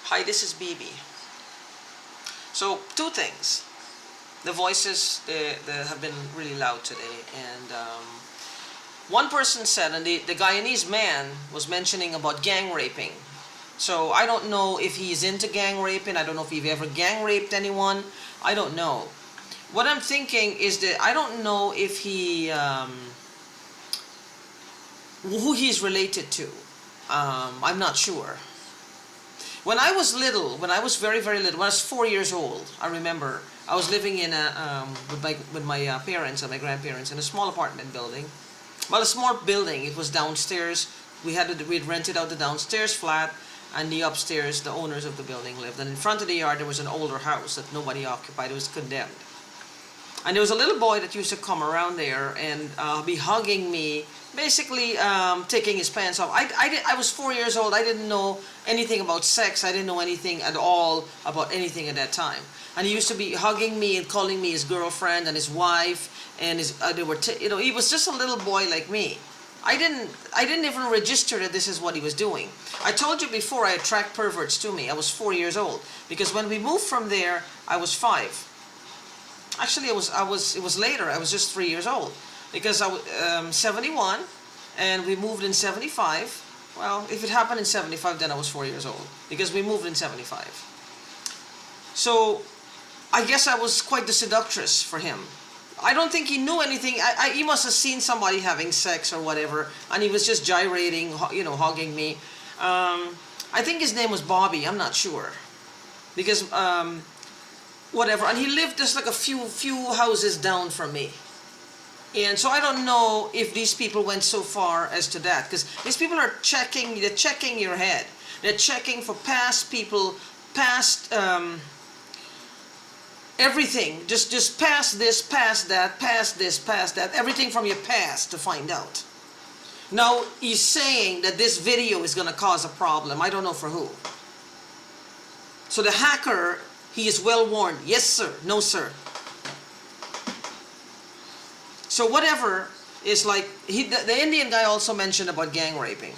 Hi, this is BB. So, two things. The voices they have been really loud today, and one person said, and the Guyanese man was mentioning about gang raping. So I don't know if he's into gang raping. I don't know if he's ever gang raped anyone. I don't know. What I'm thinking is that I don't know if who he's related to. I'm not sure. When I was little, when I was very, very little, when I was 4 years old, I remember I was living in with my parents and my grandparents in a small apartment building. Well, a small building. It was downstairs. We'd rented out the downstairs flat, and the upstairs, the owners of the building lived. And in front of the yard, there was an older house that nobody occupied. It was condemned. And there was a little boy that used to come around there and be hugging me, basically taking his pants off. I was 4 years old. I didn't know anything about sex. I didn't know anything at all about anything at that time. And he used to be hugging me and calling me his girlfriend and his wife, and he was just a little boy like me. I didn't even register that this is what he was doing. I told you before I attract perverts to me. I was 4 years old because when we moved from there, I was 5. Actually, it was later. I was just 3 years old because I was 71, and we moved in 75. Well, if it happened in 75, then I was 4 years old because we moved in 75. So I guess I was quite the seductress for him. I don't think he knew anything. He must have seen somebody having sex or whatever, and he was just gyrating, hugging me. I think his name was Bobby. I'm not sure because. Whatever, and he lived just like a few houses down from me, and so I don't know if these people went so far as to that, because these people are checking your head. They're checking for past people, past everything, just past this, past that, past this, past that, everything from your past to find out. Now he's saying that this video is going to cause a problem. I don't know for who. So the hacker, he is well warned. Yes, sir. No, sir. So whatever is like, the Indian guy also mentioned about gang raping.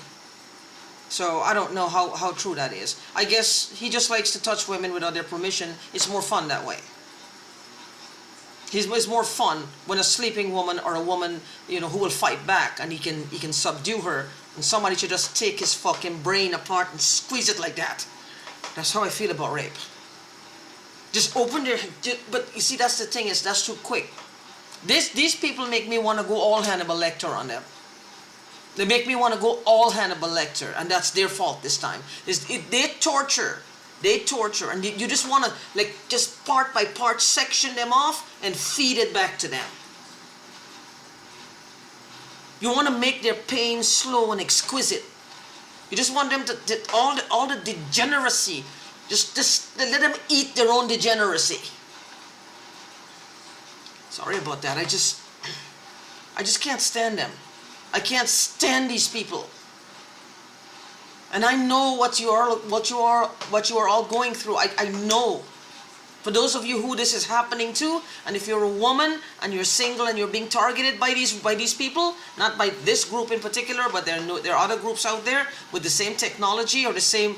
So I don't know how true that is. I guess he just likes to touch women without their permission. It's more fun that way. It's more fun when a sleeping woman or a woman, who will fight back, and he can subdue her, and somebody should just take his fucking brain apart and squeeze it like that. That's how I feel about rape. Just open their... But you see, that's the thing, is that's too quick. These people make me want to go all Hannibal Lecter on them. They make me want to go all Hannibal Lecter, and that's their fault this time. They torture, and you just want to, just part by part section them off and feed it back to them. You want to make their pain slow and exquisite. You just want them to all the degeneracy. Just let them eat their own degeneracy. Sorry about that. I just can't stand them. I can't stand these people. And I know what you are all going through. I know. For those of you who this is happening to, and if you're a woman and you're single and you're being targeted by these people, not by this group in particular, but there are other groups out there with the same technology or the same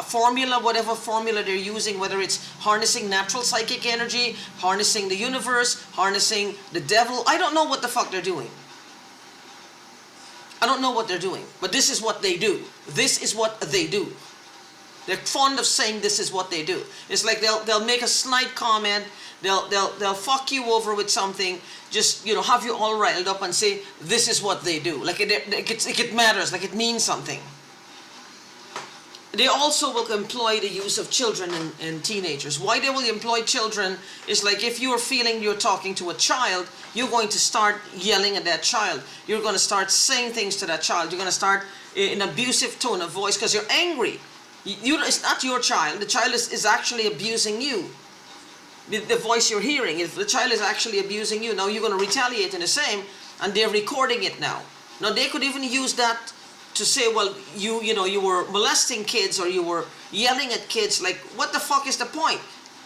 formula, whatever formula they're using, whether it's harnessing natural psychic energy, harnessing the universe, harnessing the devil. I don't know what the fuck they're doing. I don't know what they're doing, but this is what they do. This is what they do. They're fond of saying this is what they do. It's like they'll make a snide comment, they'll fuck you over with something, just have you all riled up and say this is what they do, like it matters, like it means something. They also will employ the use of children and teenagers. Why they will employ children is like, if you're feeling you're talking to a child, you're going to start yelling at that child. You're going to start saying things to that child. You're going to start in an abusive tone of voice because you're angry. It's not your child. The child is actually abusing you. The voice you're hearing, if the child is actually abusing you, now you're going to retaliate in the same, and they're recording it now. Now they could even use that to say, well, you were molesting kids, or you were yelling at kids. Like, what the fuck is the point?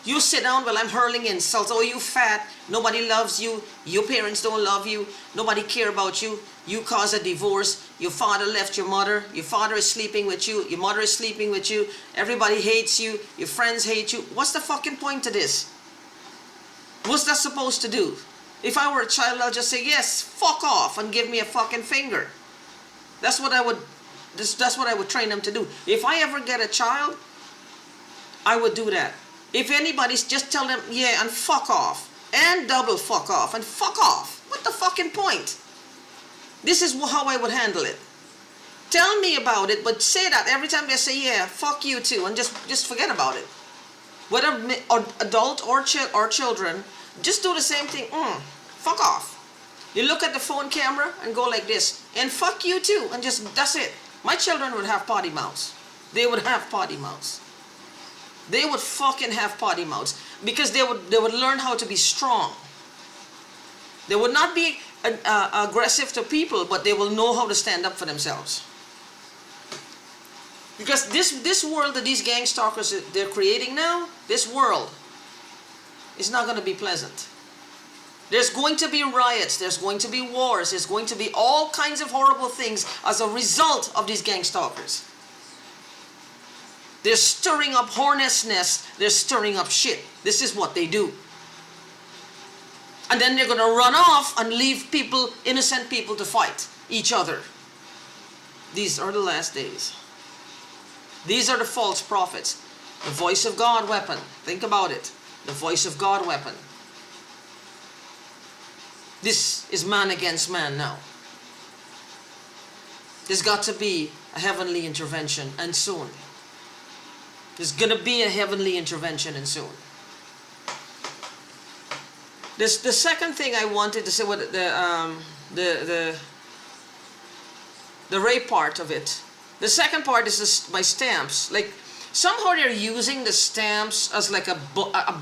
You sit down while I'm hurling insults. Oh, you fat. Nobody loves you. Your parents don't love you. Nobody care about you. You cause a divorce. Your father left your mother. Your father is sleeping with you. Your mother is sleeping with you. Everybody hates you. Your friends hate you. What's the fucking point to this? What's that supposed to do? If I were a child, I'll just say, yes, fuck off and give me a fucking finger. That's what I would, that's what I would train them to do. If I ever get a child, I would do that. If anybody's, just tell them, yeah, and fuck off. And double fuck off. And fuck off. What the fucking point? This is how I would handle it. Tell me about it, but say that every time they say, yeah, fuck you too, and just forget about it. Whether adult or children, just do the same thing. Fuck off. You look at the phone camera and go like this, and fuck you too, and just, that's it. My children would have potty mouths. They would have potty mouths. They would fucking have potty mouths, because they would learn how to be strong. They would not be aggressive to people, but they will know how to stand up for themselves. Because this world that these gang stalkers they're creating now, this world is not going to be pleasant. There's going to be riots, there's going to be wars, there's going to be all kinds of horrible things as a result of these gang stalkers. They're stirring up hornet's nest, they're stirring up shit. This is what they do. And then they're going to run off and leave people, innocent people, to fight each other. These are the last days. These are the false prophets. The voice of God weapon. Think about it. The voice of God weapon. This is man against man now. There's got to be a heavenly intervention, and soon. There's going to be a heavenly intervention, and soon. The second thing I wanted to say, what the rape part of it. The second part is my stamps. Like, somehow they're using the stamps as like a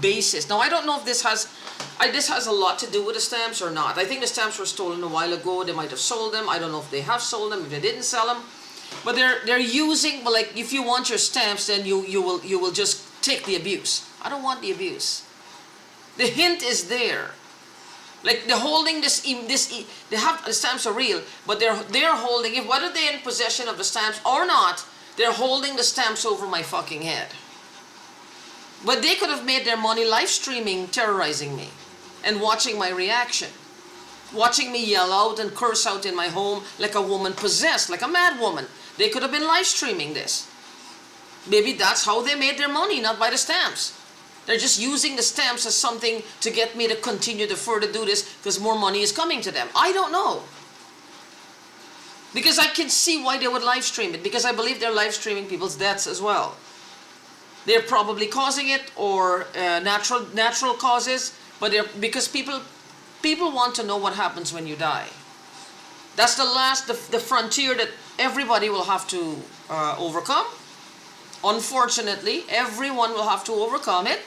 basis. Now I don't know if this has a lot to do with the stamps or not. I think the stamps were stolen a while ago. They might have sold them. I don't know if they have sold them, if they didn't sell them. But they're using, well, like, if you want your stamps, then you will just take the abuse. I don't want the abuse. The hint is there. Like, they're holding the stamps are real, but they're holding it, whether they're in possession of the stamps or not, they're holding the stamps over my fucking head. But they could have made their money live streaming, terrorizing me, and watching my reaction. Watching me yell out and curse out in my home like a woman possessed, like a mad woman. They could have been live streaming this. Maybe that's how they made their money, not by the stamps. They're just using the stamps as something to get me to continue to further do this because more money is coming to them. I don't know. Because I can see why they would live stream it, because I believe they're live streaming people's deaths as well. They're probably causing it, or natural causes, but because people want to know what happens when you die. That's the frontier that everybody will have to overcome. Unfortunately, everyone will have to overcome it.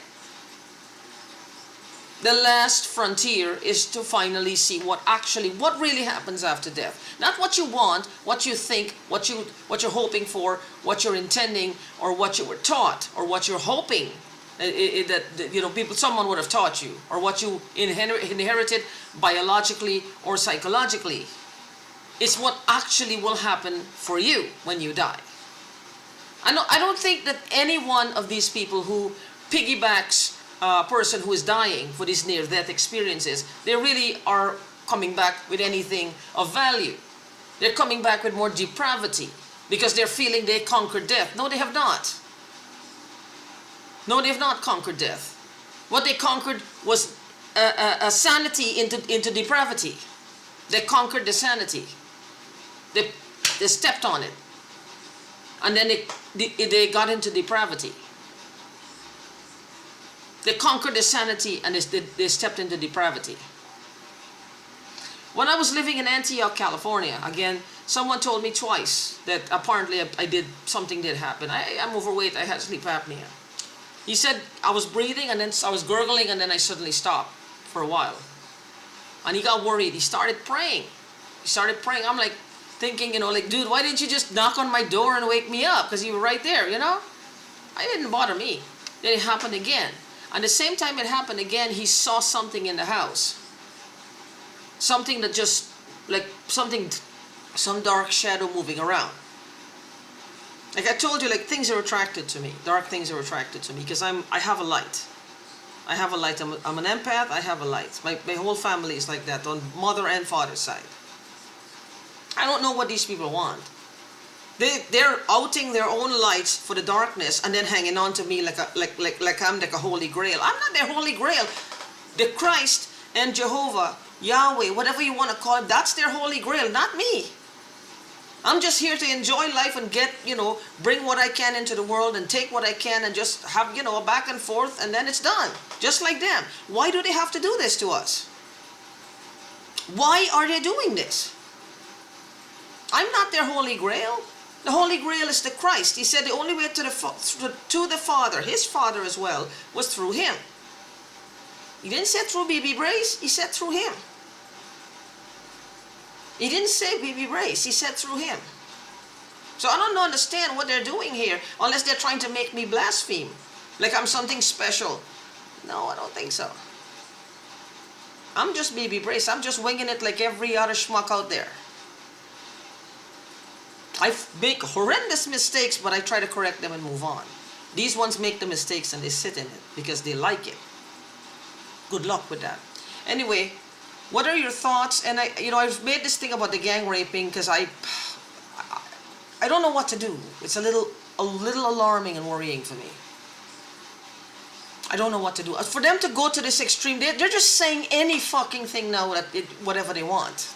The last frontier is to finally see what really happens after death. Not what you want, what you think, what you're hoping for, what you're intending, or what you were taught, or what you're hoping that someone would have taught you, or what you inherited biologically or psychologically. It's what actually will happen for you when you die. I don't think that any one of these people who piggybacks a person who is dying for these near-death experiences, they really are coming back with anything of value. They're coming back with more depravity because they're feeling they conquered death. No, they have not. No, they have not conquered death. What they conquered was a sanity into depravity. They conquered the sanity. They stepped on it. And then they got into depravity. They conquered the sanity and they stepped into depravity. When I was living in Antioch, California, again, someone told me twice that apparently something did happen. I'm overweight, I had sleep apnea. He said I was breathing and then I was gurgling and then I suddenly stopped for a while. And he got worried. He started praying. I'm like thinking, like, dude, why didn't you just knock on my door and wake me up? Because you were right there, It didn't bother me. Then it happened again. And the same time it happened again, he saw something in the house. Something that just, like, something some dark shadow moving around. Like I told you, like things are attracted to me. Dark things are attracted to me because I have a light. I have a light. I'm an empath. I have a light. My whole family is like that on mother and father's side. I don't know what these people want. They're outing their own lights for the darkness and then hanging on to me like I'm like a holy grail. I'm not their holy grail. The Christ and Jehovah, Yahweh, whatever you want to call it, that's their holy grail, not me. I'm just here to enjoy life and get, bring what I can into the world and take what I can and just have, a back and forth, and then it's done. Just like them. Why do they have to do this to us? Why are they doing this? I'm not their holy grail. The holy grail is the Christ. He said the only way to the Father, his Father as well, was through him. He didn't say through BB Brace, he said through him. He didn't say BB Brace, he said through him. So I don't understand what they're doing here, unless they're trying to make me blaspheme. Like I'm something special. No, I don't think so. I'm just BB Brace. I'm just winging it like every other schmuck out there. I make horrendous mistakes, but I try to correct them and move on. These ones make the mistakes and they sit in it because they like it. Good luck with that. Anyway, what are your thoughts? And I've made this thing about the gang raping because I don't know what to do. It's a little alarming and worrying for me. I don't know what to do. For them to go to this extreme, they're just saying any fucking thing now, whatever they want.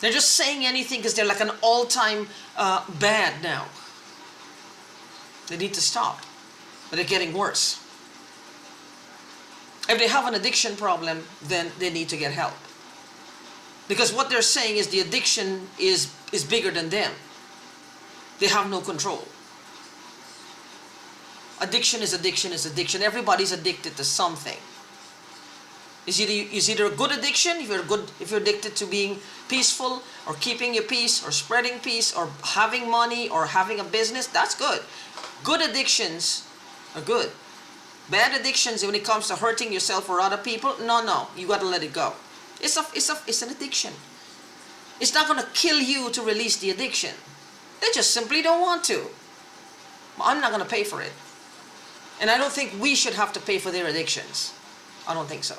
They're just saying anything because they're like an all-time bad now. They need to stop. But they're getting worse. If they have an addiction problem, then they need to get help. Because what they're saying is the addiction is bigger than them. They have no control. Addiction is addiction is addiction. Everybody's addicted to something. It's either a good addiction, if you're addicted to being peaceful, or keeping your peace, or spreading peace, or having money, or having a business, that's good. Good addictions are good. Bad addictions, when it comes to hurting yourself or other people, no, you got to let it go. It's an addiction. It's not going to kill you to release the addiction. They just simply don't want to. I'm not going to pay for it. And I don't think we should have to pay for their addictions. I don't think so.